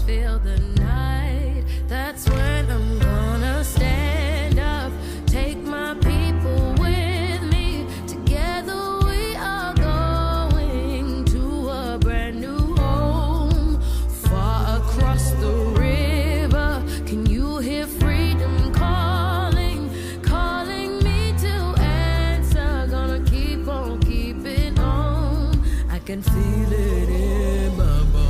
feel the night. That's when I'm gonna stand up, take my people with me. Together we are going to a brand new home, far across the river. Can you hear freedom calling, calling me to answer? Gonna keep on keeping on. I can feel it in my bones.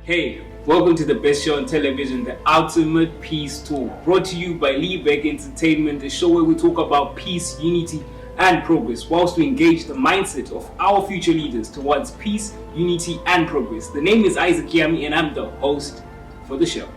Hey, welcome to the best show on television, the Ultimate Peace Talk, brought to you by Lee Beck Entertainment, a show where we talk about peace, unity, and progress, whilst we engage the mindset of our future leaders towards peace, unity, and progress. The name is Isaac Yami, and I'm the host for the show.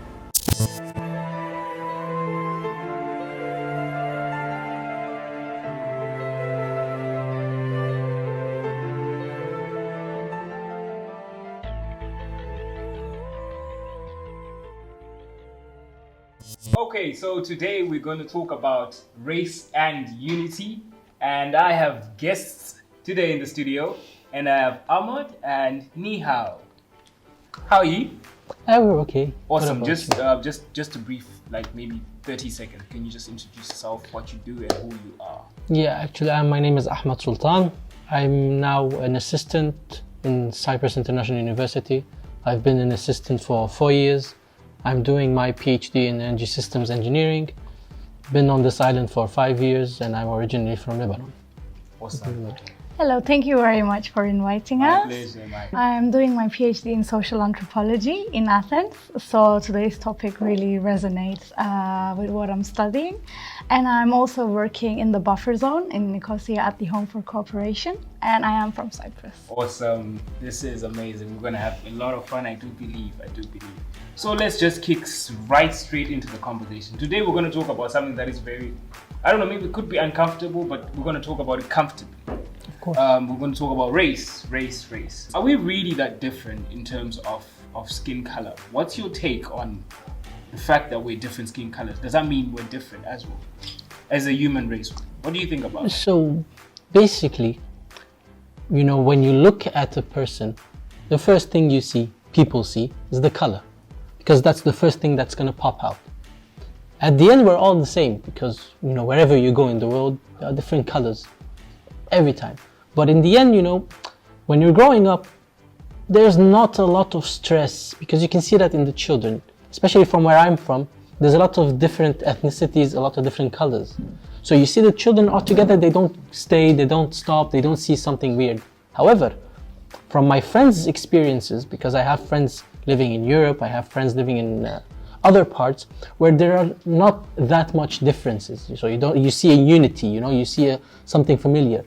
Okay, so today we're going to talk about race and unity, and I have guests today in the studio, and I have Ahmad and Nihao. How are you? We're okay. Awesome. Just a brief, like maybe 30 seconds. Can you just introduce yourself, what you do, and who you are? Yeah, actually, my name is Ahmad Sultan. I'm now an assistant in Cyprus International University. I've been an assistant for 4 years. I'm doing my PhD in Energy Systems Engineering. Been on this island for 5 years, and I'm originally from Lebanon. Awesome. Hello, thank you very much for inviting us. My pleasure, I'm doing my PhD in social anthropology in Athens, so today's topic really resonates with what I'm studying. And I'm also working in the buffer zone in Nicosia at the Home for Cooperation, and I am from Cyprus. Awesome. This is amazing. We're going to have a lot of fun, I do believe. So let's just kick right straight into the conversation. Today we're going to talk about something that is very, I don't know, maybe it could be uncomfortable, but we're going to talk about it comfortably. Of course. We're going to talk about race. Are we really that different in terms of skin color? What's your take on the fact that we're different skin colors? Does that mean we're different as well, as a human race? What do you think about it? So basically, when you look at a person, the first thing people see is the color, because that's the first thing that's going to pop out. At the end, we're all the same, because wherever you go in the world, there are different colors every time. But in the end, when you're growing up, there's not a lot of stress, because you can see that in the children, especially from where I'm from. There's a lot of different ethnicities, a lot of different colors. So you see the children all together, they don't stay, they don't stop, they don't see something weird. However, from my friends' experiences, because I have friends living in Europe, I have friends living in other parts where there are not that much differences. So you see a unity, you see something familiar.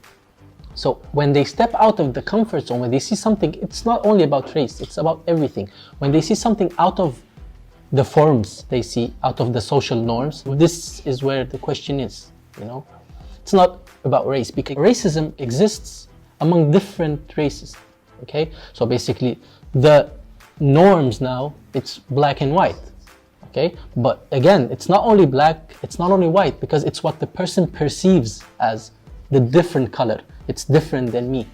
So when they step out of the comfort zone, when they see something, it's not only about race, it's about everything. When they see something out of the forms they see, out of the social norms, this is where the question is, It's not about race, because racism exists among different races, okay? So basically, the norms now, it's black and white, okay? But again, it's not only black, it's not only white, because it's what the person perceives as the different color. It's different than me,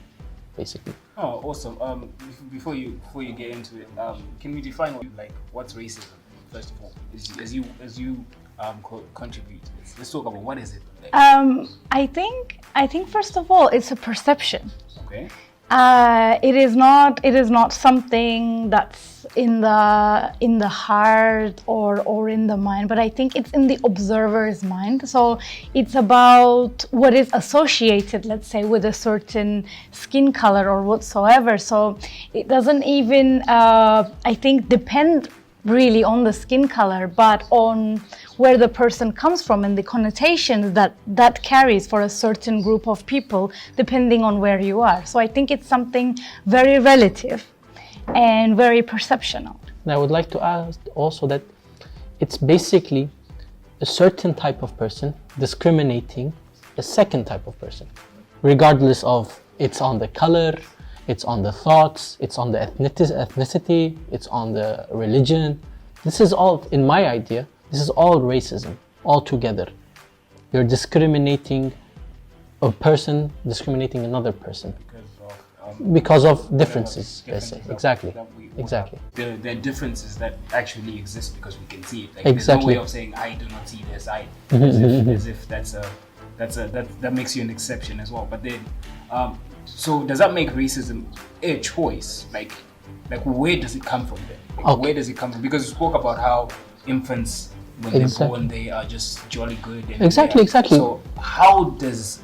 basically. Oh, awesome. Before you get into it, can we define what's racism first of all, as you contribute to this? Let's talk about what is it. I think first of all, it's a perception. Okay. It is not something that's in the heart or in the mind, but I think it's in the observer's mind. So it's about what is associated, let's say, with a certain skin color or whatsoever. So it doesn't even, I think, depend really on the skin color, but on where the person comes from and the connotations that carries for a certain group of people, depending on where you are. So I think it's something very relative and very perceptional. And I would like to add also that it's basically a certain type of person discriminating a second type of person, regardless of it's on the color, it's on the thoughts, it's on the ethnicity, it's on the religion. This is all, in my idea, this is all racism, all together. You're discriminating a person, discriminating another person. Because of because of differences, let's say. Exactly. that we Exactly. have. There are differences that actually exist because we can see it. Like, Exactly. There's no way of saying I do not see this. As if that makes you an exception as well. But then, so does that make racism a choice? Like where does it come from then? Like, where does it come from? Because you spoke about how infants, when they're born, they are just jolly good. And Exactly. So how does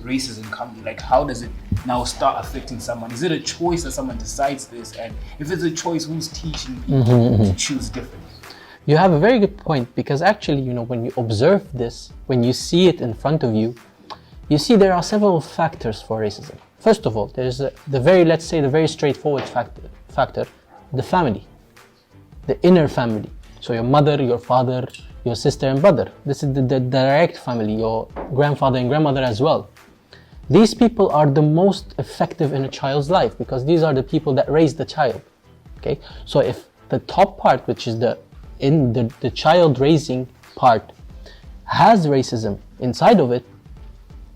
racism come? Like, how does it now start affecting someone? Is it a choice that someone decides this? And if it's a choice, who's teaching people to choose differently? You have a very good point, because actually, when you observe this, when you see it in front of you, you see there are several factors for racism. First of all, there's the very straightforward factor, the family, the inner family. So your mother, your father, your sister and brother. This is the direct family, your grandfather and grandmother as well. These people are the most effective in a child's life, because these are the people that raise the child. Okay, so if the top part, which is the child raising part, has racism inside of it,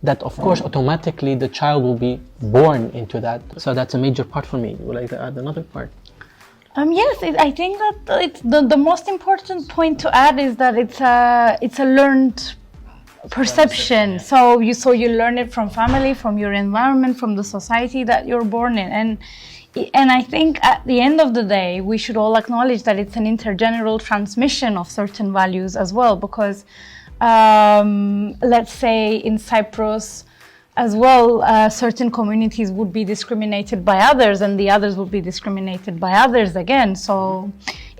that of course automatically the child will be born into that. So that's a major part for me. Would you like to add another part? Yes, I think that it's the most important point to add is that it's a learned perception. So you learn it from family, from your environment, from the society that you're born in, and I think at the end of the day we should all acknowledge that it's an intergeneral transmission of certain values as well, because let's say in Cyprus as well, certain communities would be discriminated by others, and the others would be discriminated by others again. So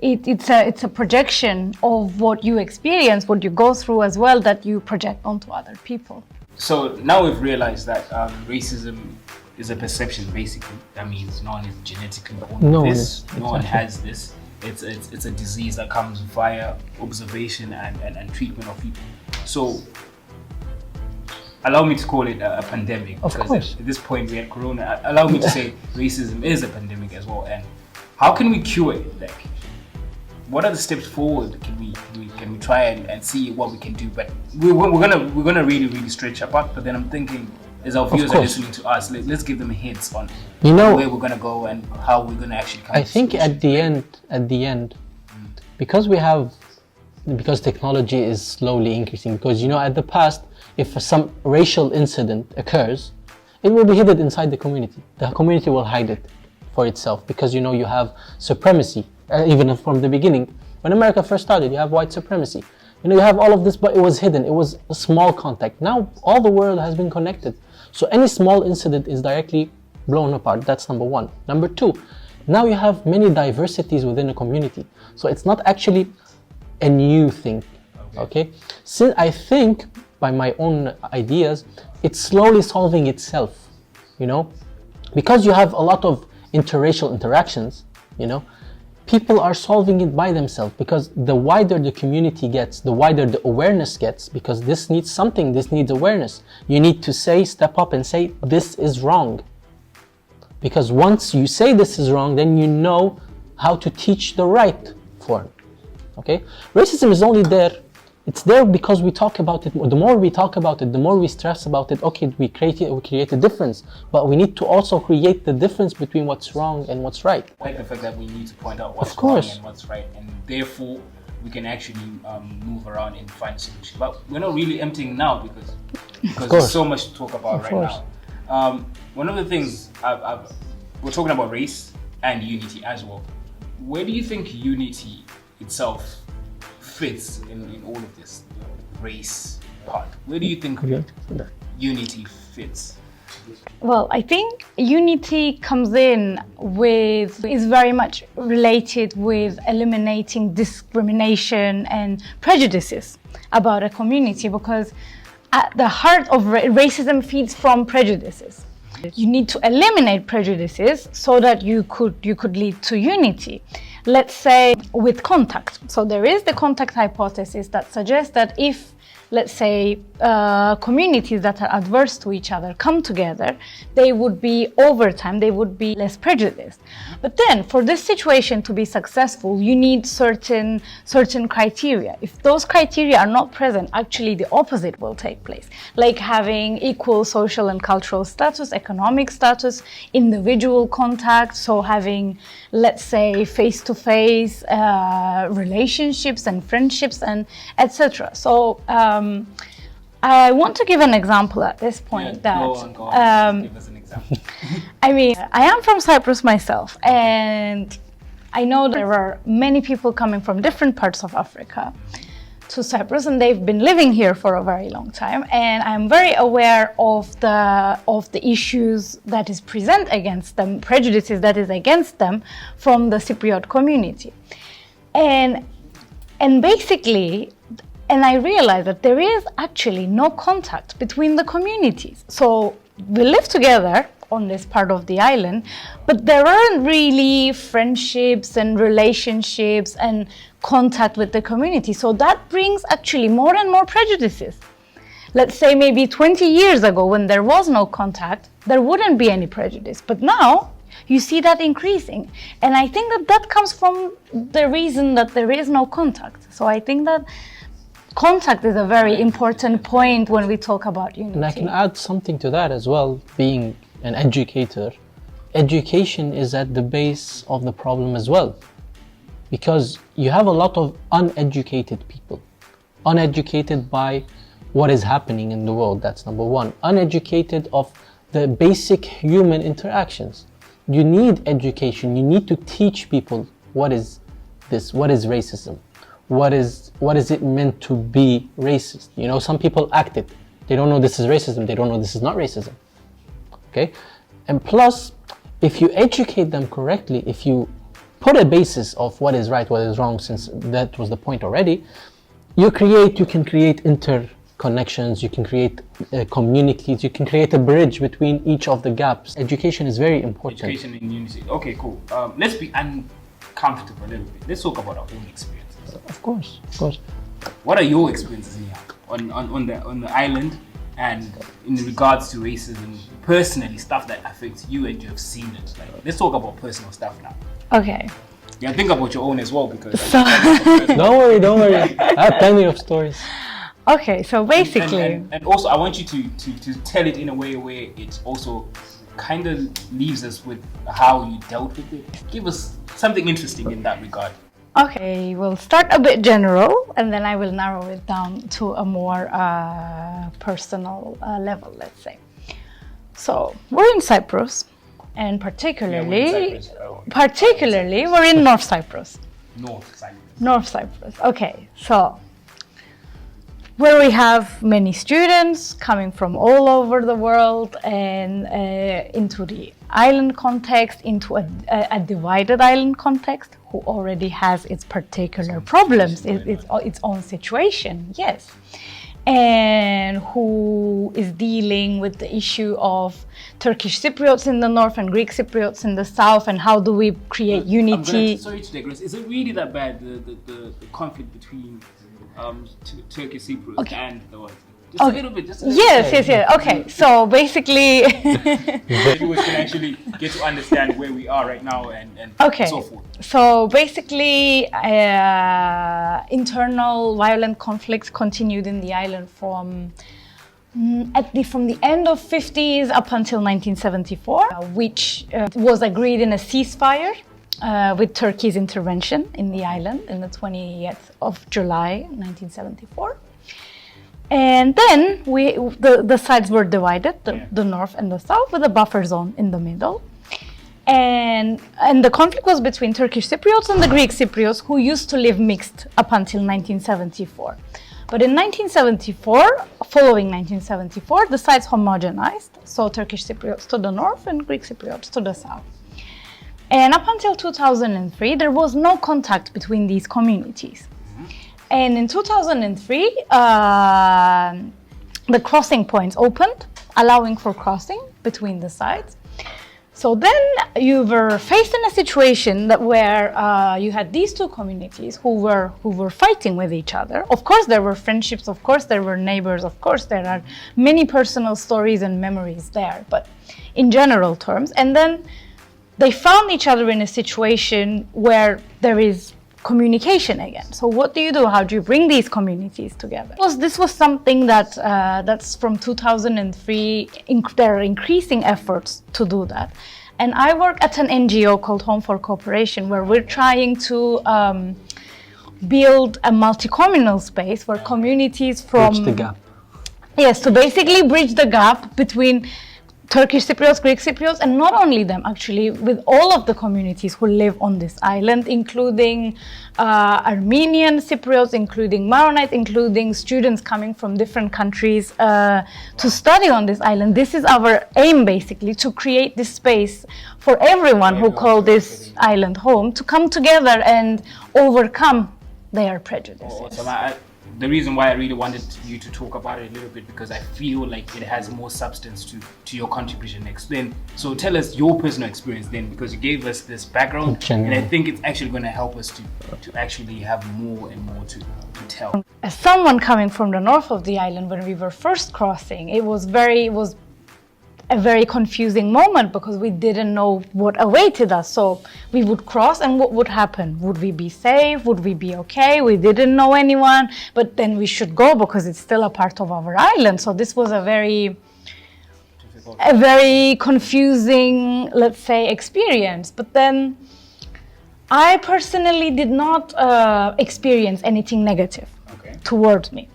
it's a projection of what you experience, what you go through as well, that you project onto other people. So now we've realized that racism is a perception, basically. That means no one is genetically born with this, no one has this. It's a disease that comes via observation and treatment of people. So allow me to call it a pandemic, because at this point we had corona. Allow me to say racism is a pandemic as well. And how can we cure it? Like, what are the steps forward? Can we try and see what we can do? But we're gonna really stretch apart. But then I'm thinking, as our viewers are listening to us, let's give them hints on where we're gonna go and how we're gonna actually come. I think at the end, because technology is slowly increasing. Because at the past, if some racial incident occurs, it will be hidden inside the community. The community will hide it for itself, because you have supremacy. Even from the beginning, when America first started, you have white supremacy. You have all of this, but it was hidden. It was a small contact. Now all the world has been connected, so any small incident is directly blown apart. That's number one. Number two, now you have many diversities within a community, so it's not actually a new thing. Okay, since I think, by my own ideas, it's slowly solving itself, because you have a lot of interracial interactions, people are solving it by themselves, because the wider the community gets, the wider the awareness gets, because this needs awareness. You need to step up and say, this is wrong. Because once you say this is wrong, then you know how to teach the right form. Okay? Racism is only there. It's there because we talk about it. The more we talk about it, the more we stress about it. Okay, we create a difference, but we need to also create the difference between what's wrong and what's right. I like the fact that we need to point out what's wrong and what's right, and therefore we can actually move around and find a solution. But we're not really emptying now, because there's so much to talk about now. One of the things we're talking about race and unity as well. Where do you think unity itself fits in all of this race part? Where do you think unity fits? Well, I think unity is very much related with eliminating discrimination and prejudices about a community, because at the heart of racism feeds from prejudices. You need to eliminate prejudices so that you could lead to unity. Let's say with contact. So there is the contact hypothesis that suggests that if let's say, communities that are adverse to each other come together, they would be, over time, they would be less prejudiced. But then, for this situation to be successful, you need certain criteria. If those criteria are not present, actually the opposite will take place. Like having equal social and cultural status, economic status, individual contact, so having, let's say, face-to-face relationships and friendships and etc. So I want to give an example at this point. Go on. Give us an example. I mean, I am from Cyprus myself, and I know there are many people coming from different parts of Africa to Cyprus, and they've been living here for a very long time, and I'm very aware of the issues that is present against them, prejudices that is against them from the Cypriot community. And basically, and I realized that there is actually no contact between the communities. So we live together on this part of the island, but there aren't really friendships and relationships and contact with the community. So that brings actually more and more prejudices. Let's say maybe 20 years ago, when there was no contact, there wouldn't be any prejudice. But now you see that increasing. And I think that comes from the reason that there is no contact. So I think that contact is a very important point when we talk about unity. And I can add something to that as well, being an educator. Education is at the base of the problem as well, because you have a lot of uneducated people, uneducated by what is happening in the world. That's number one. Uneducated of the basic human interactions. You need education. You need to teach people what is this, what is racism, what is it meant to be racist. You know, some people act it. They don't know this is racism. They don't know this is not racism. Okay? And plus, if you educate them correctly, if you put a basis of what is right, what is wrong, since that was the point already, you can create interconnections, you can create communities, you can create a bridge between each of the gaps. Education is very important. Education and unity. Okay, cool. Let's be uncomfortable a little bit. Let's talk about our own experiences. Of course. What are your experiences here on the island, and in regards to racism, personally, stuff that affects you and you have seen it? Like, let's talk about personal stuff now. Okay. Yeah, think about your own as well, because Don't worry. I have plenty of stories. Okay, so basically, and also I want you to tell it in a way where it also kind of leaves us with how you dealt with it. Give us something interesting in that regard. okay, we'll start a bit general, and then I will narrow it down to a more personal level, let's say. So we're in Cyprus, and particularly we're in North Cyprus. North Cyprus. Okay, so where we have many students coming from all over the world, and into the island context, into a divided island context, who already has its particular problems, its own situation, yes. And who is dealing with the issue of Turkish Cypriots in the north and Greek Cypriots in the south, and how do we create unity? Sorry to digress. Is it really that bad, the conflict between Turkish Cypriots and the ones? Just a little bit. Yes. Okay, so basically, viewers can actually get to understand where we are right now and so forth. So basically, internal violent conflicts continued in the island from the end of 50s up until 1974, which was agreed in a ceasefire with Turkey's intervention in the island in the 20th of July 1974. And then the sides were divided, the north and the south, with a buffer zone in the middle. And the conflict was between Turkish Cypriots and the Greek Cypriots, who used to live mixed up until 1974. But in 1974, following 1974, the sides homogenized, so Turkish Cypriots to the north and Greek Cypriots to the south. And up until 2003, there was no contact between these communities. And in 2003, the crossing points opened, allowing for crossing between the sides. So then you were faced in a situation that where you had these two communities who were fighting with each other. Of course, there were friendships. Of course, there were neighbors. Of course, there are many personal stories and memories there. But in general terms, and then they found each other in a situation where there is communication again. So what do you do? How do you bring these communities together? This was something that that's from 2003. There are increasing efforts to do that. And I work at an NGO called Home for Cooperation, where we're trying to build a multi-communal space where communities from... Bridge the gap. Yes, to basically bridge the gap between Turkish Cypriots, Greek Cypriots, and not only them, actually, with all of the communities who live on this island, including Armenian Cypriots, including Maronite, including students coming from different countries to study on this island. This is our aim, basically, to create this space for everyone who call this island home to come together and overcome their prejudices. Awesome. The reason why I really wanted you to talk about it a little bit, because I feel like it has more substance to your contribution next. Then, so tell us your personal experience then, because you gave us this background, and I think it's actually going to help us to actually have more and more to tell. As someone coming from the north of the island, when we were first crossing, it was a very confusing moment because we didn't know what awaited us. So we would cross, and what would happen? Would we be safe? Would we be okay? We didn't know anyone, but then we should go because it's still a part of our island. So this was a very confusing, let's say, experience. But then I personally did not experience anything negative towards me.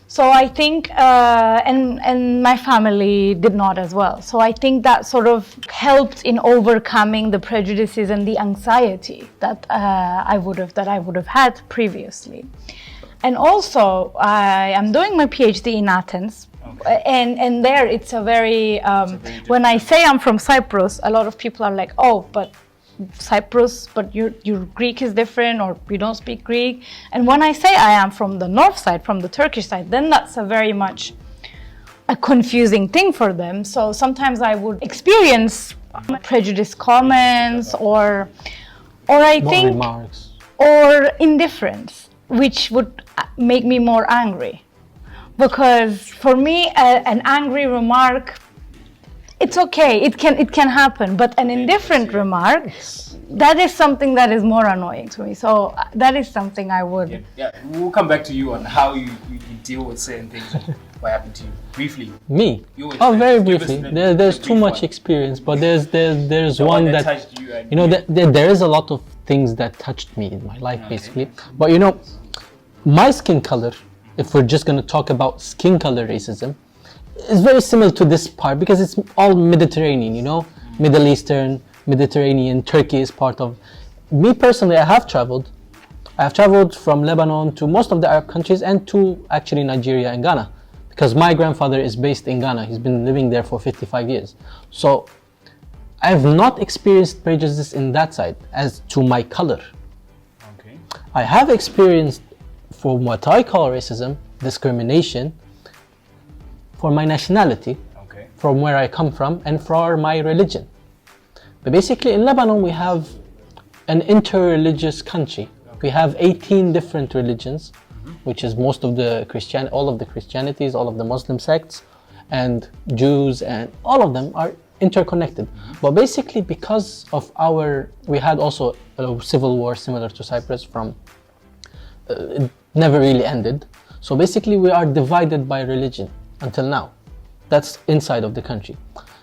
So I think, and my family did not as well. So I think that sort of helped in overcoming the prejudices and the anxiety that I would have had previously. And also, I am doing my PhD in Athens. And there it's a very, when I say I'm from Cyprus, a lot of people are like, oh, but Cyprus, but your Greek is different, or you don't speak Greek. And when I say I am from the north side, from the Turkish side, then that's a very much a confusing thing for them. So sometimes I would experience prejudiced comments or I think remarks, or indifference, which would make me more angry. Because for me, an angry remark, it's okay, it can happen, but an indifferent remark, that is something that is more annoying to me. So that is something I would... Yeah, we'll come back to you on how you deal with certain things, what happened to you, briefly. Me? Oh, very briefly. There's too much experience, but there's one that touched you, you know, there is a lot of things that touched me in my life, basically. But you know, my skin color, if we're just going to talk about skin color racism, is very similar to this part because it's all Mediterranean, you know, Middle Eastern, Mediterranean. Turkey is part of. Me personally, I have traveled from Lebanon to most of the Arab countries and to actually Nigeria and Ghana, because my grandfather is based in Ghana. He's been living there for 55 years. So I've not experienced prejudice in that side as to my color. Okay. I have experienced, for what I call racism, discrimination for my nationality, from where I come from, and for my religion. But basically in Lebanon we have an inter-religious country. We have 18 different religions, which is most of the all of the Christianities, all of the Muslim sects, and Jews, and all of them are interconnected. But basically because of we had also a civil war similar to Cyprus it never really ended. So basically we are divided by religion until now. That's inside of the country.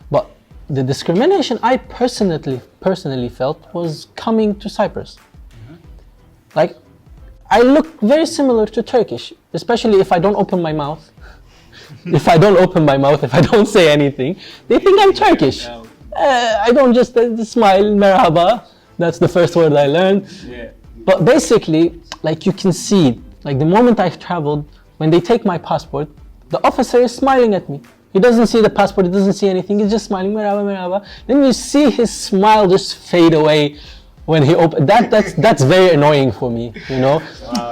But the discrimination I personally felt was coming to Cyprus. Like, I look very similar to Turkish, especially if I don't open my mouth. If I don't say anything, they think I'm Turkish. I don't just smile, merhaba. That's the first word I learned. But basically, like, you can see, like, the moment I traveled, when they take my passport, the officer is smiling at me. He doesn't see the passport, he doesn't see anything, he's just smiling, merhaba, merhaba. Then you see his smile just fade away when he opens. That's very annoying for me, you know?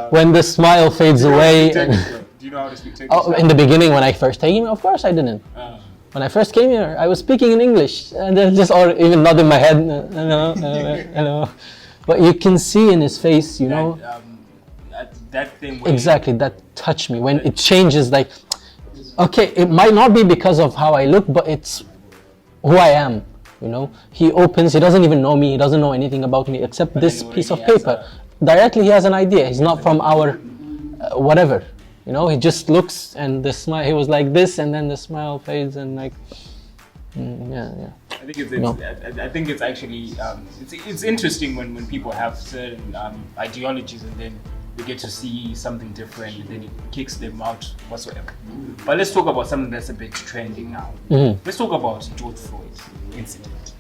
When the smile fades away. Do you know how to speak Turkish? In the beginning when I first came, of course I didn't. When I first came here, I was speaking in English, and then just or even nodding my head, hello, hello. But you can see in his face, you know. That thing. Where exactly, that touched me when it changes. Like, okay, it might not be because of how I look, but it's who I am. You know, he opens. He doesn't even know me. He doesn't know anything about me except this piece of paper. Directly, he has an idea. He's not from our whatever. You know, he just looks and the smile. He was like this, and then the smile fades, and like, yeah. I think it's actually it's interesting when people have certain ideologies, and then they get to see something different, and then it kicks them out whatsoever. But let's talk about something that's a bit trending now. Let's talk about George Floyd's incident.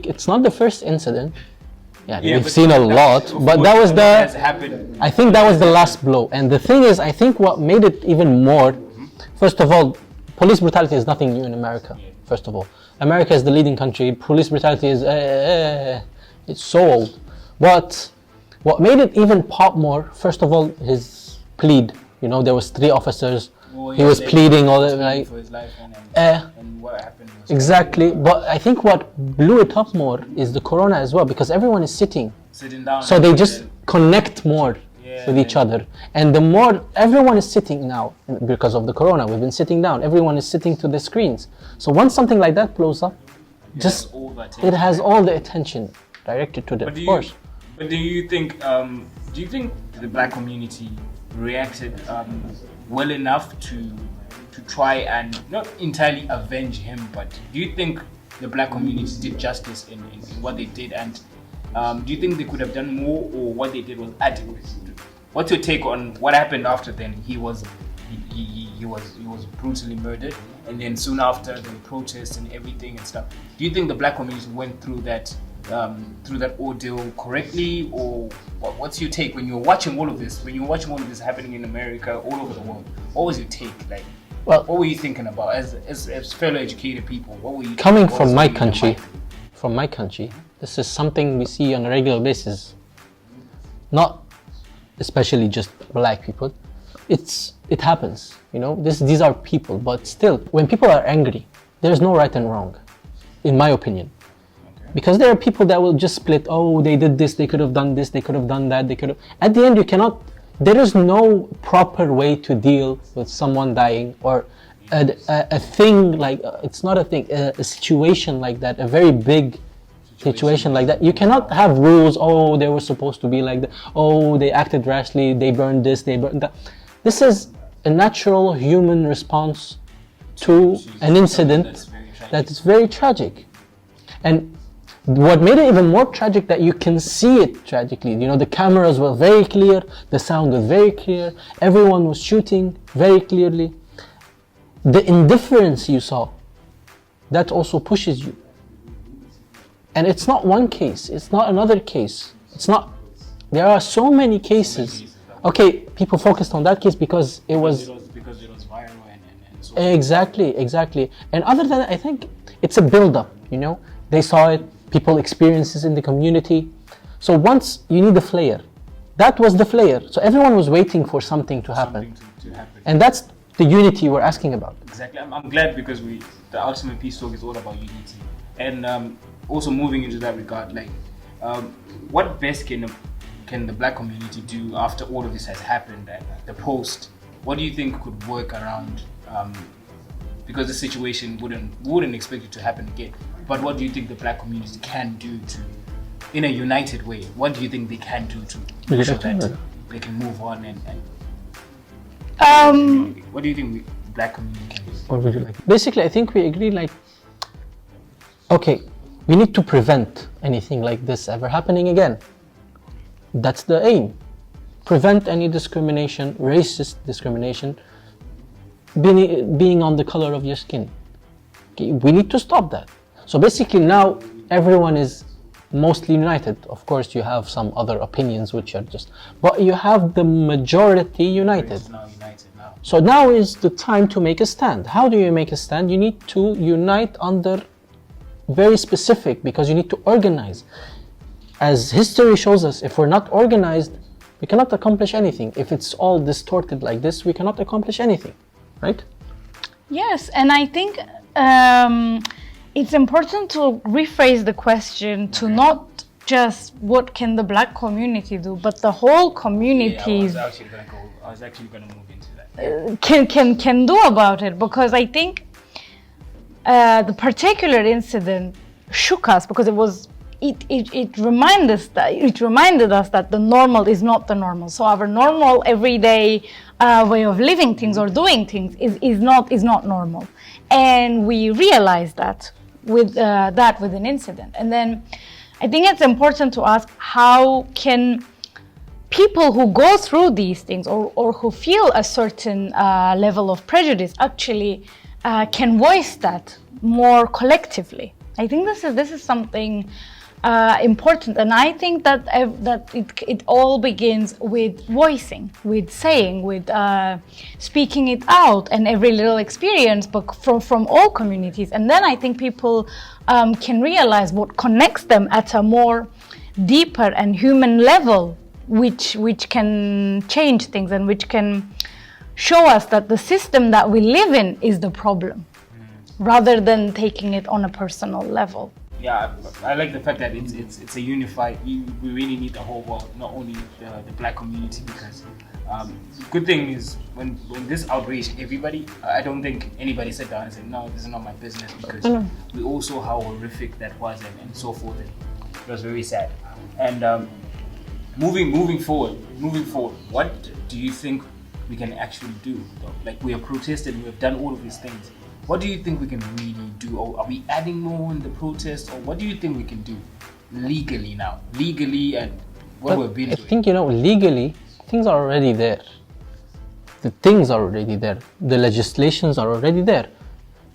It's not the first incident. We've seen a lot, but that was I think that was the last blow. And the thing is, I think what made it even more, first of all, police brutality is nothing new in America. First of all, America is the leading country. Police brutality is it's so old. But what made it even pop more, first of all, his plead. You know, there was 3 officers. He was pleading all that, like for his life, and what happened was exactly. But I think what blew it up more is the corona as well, because everyone is sitting down, so they just connect more with each other. And the more everyone is sitting now because of the corona, we've been sitting down. Everyone is sitting to the screens. So once something like that blows up, it has all the attention directed to it. Of course. But do you think the black community reacted well enough to try and not entirely avenge him, but do you think the black community did justice in what they did, and do you think they could have done more, or what they did was adequate? What's your take on what happened after then? He was brutally murdered, and then soon after the protests and everything and stuff. Do you think the black community went through that ordeal correctly, or what's your take when you're watching all of this? When you're watching all of this happening in America, all over the world, what was your take? Like, what were you thinking about as fellow educated people? What were you coming from my country? From my country, this is something we see on a regular basis. Not especially just black people. It happens. You know, these are people, but still, when people are angry, there's no right and wrong, in my opinion. Because there are people that will just split, oh, they did this, they could have done this, they could have done that, they could have... At the end, there is no proper way to deal with someone dying, or a thing like, it's not a thing, a situation like that, a very big situation like that. You cannot have rules, oh, they were supposed to be like that, oh, they acted rashly, they burned this, they burned that. This is a natural human response to an incident that is very tragic. And what made it even more tragic, that you can see it tragically. You know, the cameras were very clear, the sound was very clear, everyone was shooting very clearly. The indifference you saw, that also pushes you. And it's not one case, it's not another case. There are so many cases. Okay, people focused on that case because it was viral and so Exactly. And other than that, I think it's a build-up, you know. They saw it, people experiences in the community. So once you need the flare, that was the flare. So everyone was waiting for something to happen. And that's the unity we're asking about. Exactly. I'm glad, because the ultimate peace talk is all about unity. And also moving into that regard, like what best can the black community do after all of this has happened, the post? What do you think could work around? Because the situation wouldn't expect it to happen again. But what do you think the black community can do in a united way? What do you think they can do to make sure that they can move on and what do you think the black community can do? What would you like? Basically, I think we agree, like, okay, we need to prevent anything like this ever happening again. That's the aim. Prevent any discrimination, racist discrimination, being on the color of your skin. Okay, we need to stop that. So basically now everyone is mostly united. Of course you have some other opinions which are but you have the majority united. So now is the time to make a stand. How do you make a stand? You need to unite under very specific because you need to organize. As history shows us, if we're not organized, we cannot accomplish anything. If it's all distorted like this, we cannot accomplish anything, right? Yes, and I think it's important to rephrase the question to not just what can the Black community do, but the whole communities I was actually gonna move into that. can do about it, because I think the particular incident shook us because it reminded us that the normal is not the normal. So our normal everyday way of living things or doing things is not normal, and we realized that with an incident. And then I think it's important to ask, how can people who go through these things or who feel a certain level of prejudice actually can voice that more collectively? I think this is something important, and I think that it all begins with voicing, with saying, with speaking it out, and every little experience, but from all communities. And then I think people can realize what connects them at a more deeper and human level, which can change things and which can show us that the system that we live in is the problem, rather than taking it on a personal level. Yeah, I like the fact that it's a unified. We really need the whole world, not only the Black community, because good thing is when this outraged everybody, I don't think anybody sat down and said, no, this is not my business, because we all saw how horrific that was and so forth. And it was very sad. And moving forward, what do you think we can actually do? Like, we have protested, we have done all of these things. What do you think we can really do? Or are we adding more in the protest? Or what do you think we can do legally now? Legally, and what we've been doing? I think, legally, things are already there. The things are already there. The legislations are already there.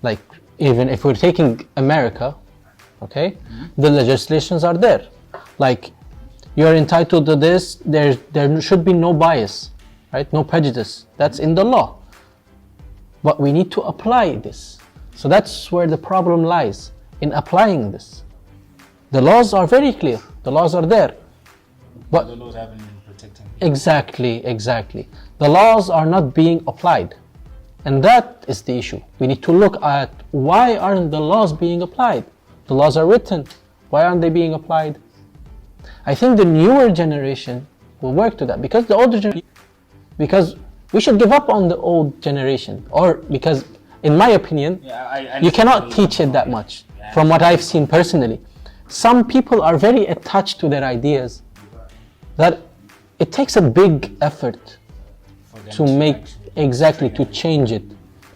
Like, even if we're taking America, okay, the legislations are there. Like, you're entitled to this, there should be no bias, right? No prejudice. That's in the law. But we need to apply this. So that's where the problem lies, in applying this. The laws are very clear. The laws are there. But the laws haven't been protecting. Exactly. The laws are not being applied. And that is the issue. We need to look at, why aren't the laws being applied? The laws are written. Why aren't they being applied? I think the newer generation will work to that, because the older generation, because we should give up on the old generation, or because, in my opinion, you cannot teach it that much. From what I've seen personally, some people are very attached to their ideas that it takes a big effort to make, to change it.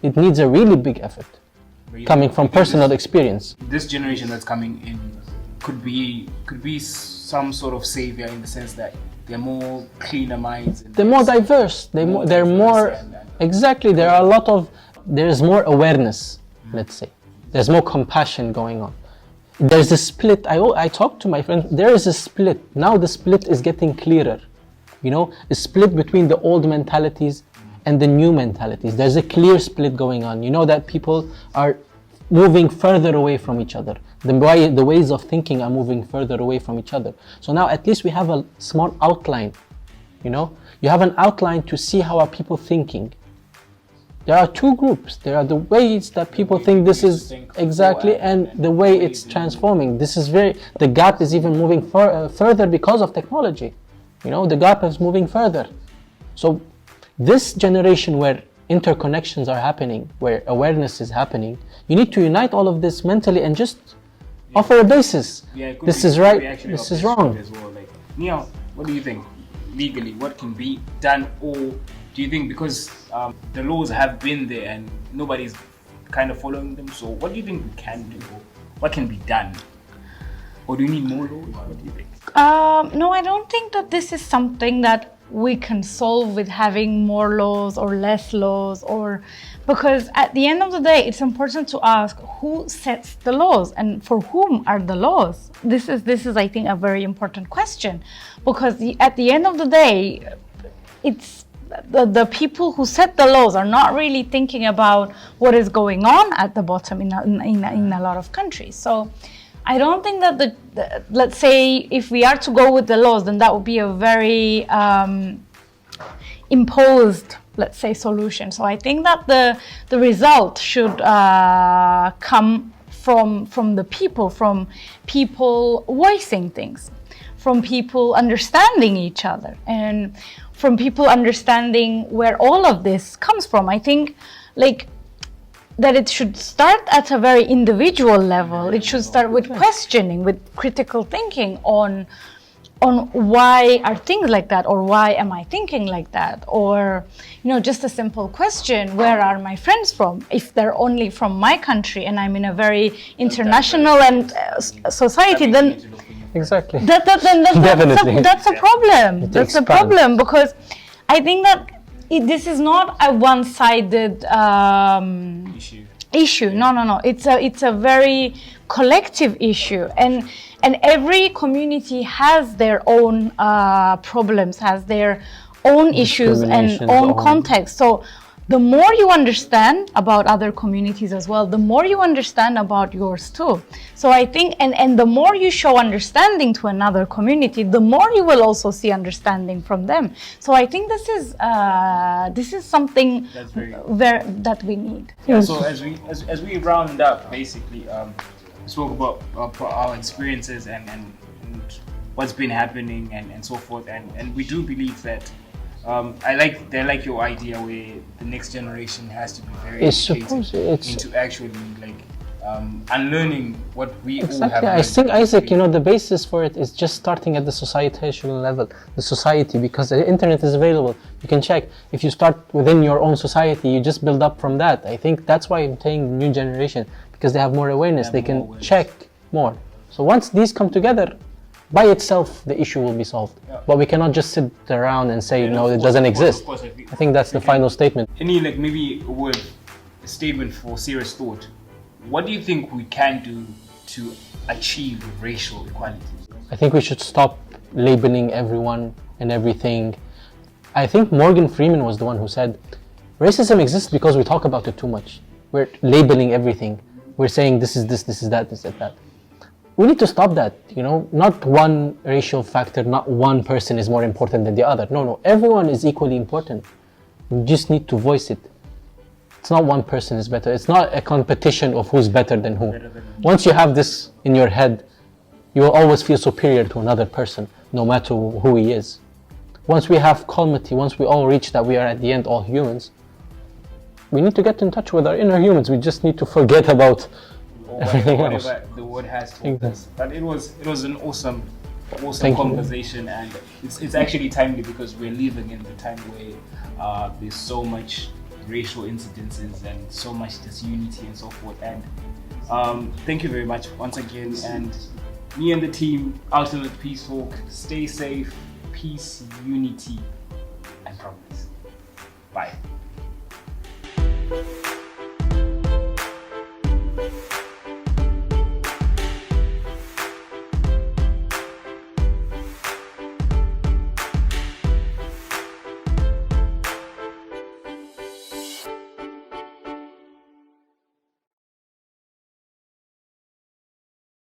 It needs a really big effort, coming from personal experience. This generation that's coming in could be some sort of savior, in the sense that they're more cleaner minds. They're more diverse. They're more exactly. There's more awareness. Let's say there's more compassion going on. There's a split. I talked to my friends. There is a split now. The split is getting clearer. A split between the old mentalities and the new mentalities. There's a clear split going on. That people are moving further away from each other. The ways of thinking are moving further away from each other. So now at least we have a small outline. You have an outline to see how are people thinking. There are two groups. There are the ways that people think this is exactly, and the way it's transforming. The gap is even moving further because of technology. The gap is moving further. So this generation where interconnections are happening, where awareness is happening, you need to unite all of this mentally and just offer a basis. This is right, this is wrong. As well. Nia, what do you think? Legally, what can be done? Or do you think, because the laws have been there and nobody's kind of following them, so what do you think we can do? What can be done? Or do you need more laws? What do you think? No, I don't think that this is something that we can solve with having more laws or less laws, because at the end of the day, it's important to ask who sets the laws and for whom are the laws. This is I think a very important question, because at the end of the day, it's the people who set the laws are not really thinking about what is going on at the bottom in a lot of countries. So I don't think that let's say if we are to go with the laws, then that would be a very imposed, let's say, solution. So I think that the result should come from the people, from people voicing things, from people understanding each other, and from people understanding where all of this comes from. I think like that it should start at a very individual level. It should start with questioning, with critical thinking on why are things like that, or why am I thinking like that, or just a simple question: where are my friends from? If they're only from my country and I'm in a very international and society, then exactly. Definitely. That's a problem. That's a problem, because I think that this is not a one-sided issue. No. It's a very collective issue, and every community has their own problems, has their own issues and own context. So the more you understand about other communities as well, the more you understand about yours too. So I think, and the more you show understanding to another community, the more you will also see understanding from them. So I think this is something that we need. Yeah. So as we round up, basically, spoke about our experiences and what's been happening and so forth, and we do believe that. I like your idea where the next generation has to be very educated into actually unlearning what we all have. I think, Isaac, the basis for it is just starting at the societal level, the society, because the internet is available. You can check. If you start within your own society, you just build up from that. I think that's why I'm saying new generation, because they have more awareness. They can check more. So once these come together, by itself, the issue will be solved. Yeah. But we cannot just sit around and say, no, it doesn't exist. I think that's the final statement. Any maybe a statement for serious thought. What do you think we can do to achieve racial equality? I think we should stop labeling everyone and everything. I think Morgan Freeman was the one who said, racism exists because we talk about it too much. We're labeling everything. We're saying this is this is that, this is that. We need to stop that, not one racial factor, not one person is more important than the other. No, everyone is equally important. We just need to voice it. It's not one person is better. It's not a competition of who's better than who. Once you have this in your head, you will always feel superior to another person, no matter who he is. Once we have calmity, once we all reach that we are at the end all humans, we need to get in touch with our inner humans. We just need to forget about whatever the word has told us. But it was an awesome conversation, and it's actually timely because we're living in the time where there's so much racial incidences and so much disunity and so forth. And thank you very much once again. And me and the team, Ultimate Peace Talk, stay safe, peace, unity, and progress. Bye.